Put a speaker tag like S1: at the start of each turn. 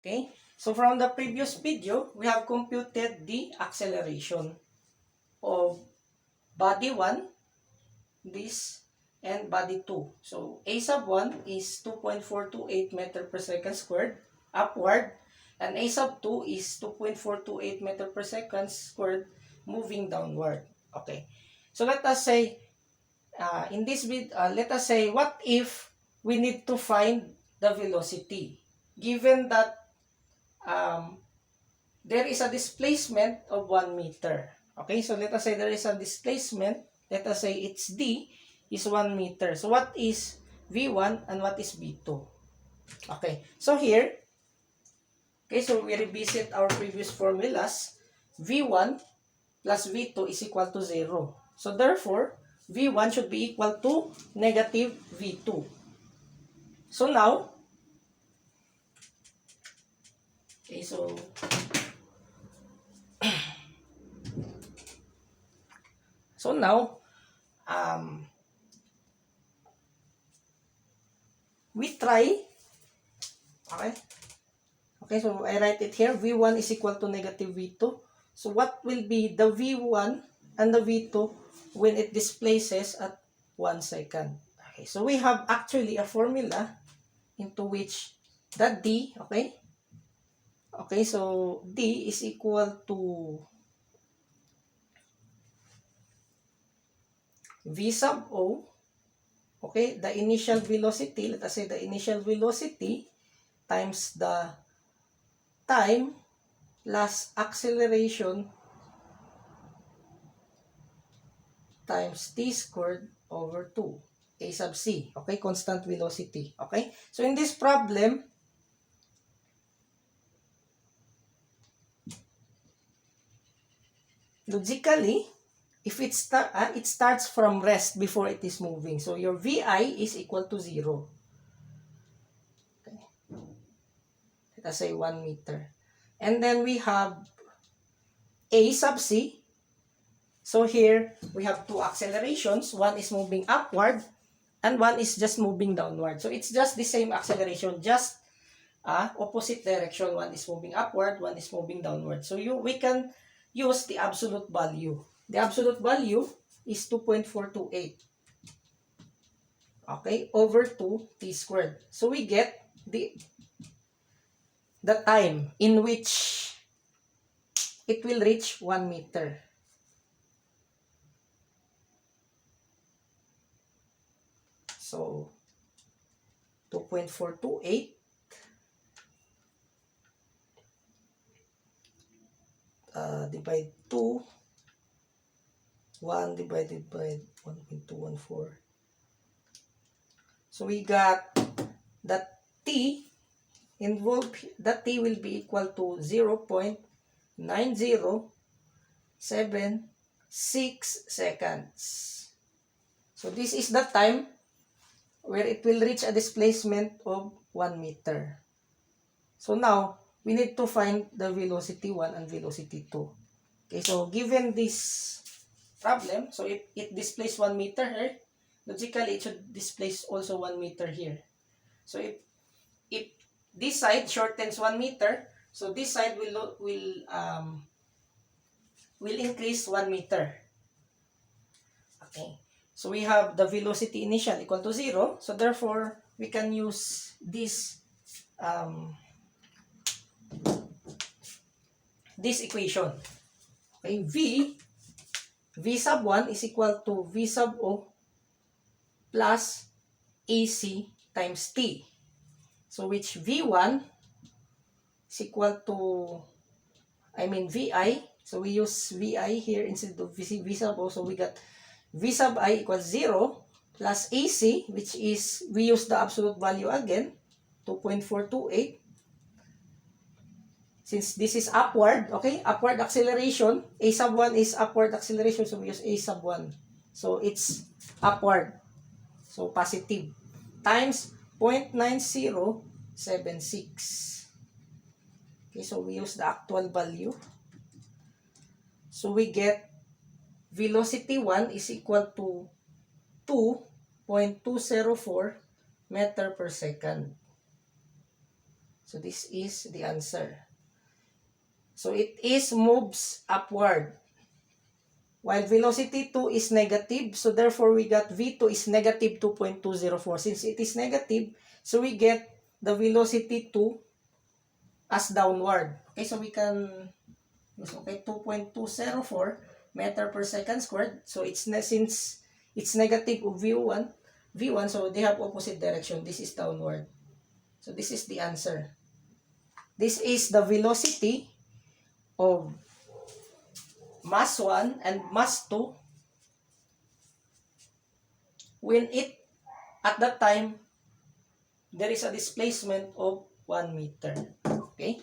S1: Okay, so from the previous video, we have computed the acceleration of body 1, this, and body 2. So A sub 1 is 2.428 meter per second squared upward, and A sub 2 is 2.428 meter per second squared moving downward. Okay, so let us say, let us say, what if we need to find the velocity given that um, there is a displacement of 1 meter. Okay, so let us say there is a displacement. Let us say it's D is 1 meter. So what is V1 and what is V2? Okay, so here, okay, so we revisit our previous formulas. V1 plus V2 is equal to 0. So therefore, V1 should be equal to negative V2. So now, okay, so now, um, we try, okay, okay, so I write it here, V1 is equal to negative V2. So what will be the V1 and the V2 when it displaces at 1 second? Okay, so we have actually a formula into which the D, okay, okay, so D is equal to V sub O, okay, the initial velocity, let us say the initial velocity times the time plus acceleration times t squared over 2, a sub c, okay, constant velocity, okay? So in this problem, logically, if it starts from rest before it is moving, so your vi is equal to 0. Okay. Let us say 1 meter. And then we have a sub c. So here, we have two accelerations. One is moving upward, and one is just moving downward. So it's just the same acceleration, just opposite direction. One is moving upward, one is moving downward. So we can use the absolute value. The absolute value is 2.428. Okay, over 2t squared. So we get the time in which it will reach 1 meter. So 2.428 divide 2, 1 divided by 1.214. So we got that t involved, that t will be equal to 0.9076 seconds. So this is the time where it will reach a displacement of 1 meter. So now, we need to find the velocity 1 and velocity 2. Okay, so given this problem, so if it displaces 1 meter here, logically it should displace also 1 meter here. So if this side shortens 1 meter, so this side will increase 1 meter. Okay, so we have the velocity initial equal to 0. So therefore, we can use this this equation. Okay, V sub 1 is equal to V sub O plus AC times T. So which V1 is equal to, VI. So we use VI here instead of V sub O. So we got V sub I equals 0 plus AC, which is, we use the absolute value again, 2.428. Since this is upward, okay, upward acceleration, A sub 1 is upward acceleration, so we use A sub 1. So it's upward. So positive. Times 0.9076. Okay, so we use the actual value. So we get velocity 1 is equal to 2.204 meter per second. So this is the answer. So it is moves upward. While velocity 2 is negative, so therefore we got V2 is negative 2.204. Since it is negative, so we get the velocity 2 as downward. Okay, so we can use, okay, 2.204 meter per second squared. So it's since it's negative of V1, so they have opposite direction. This is downward. So this is the answer. This is the velocity of mass 1 and mass 2 when it at that time there is a displacement of 1 meter. Okay?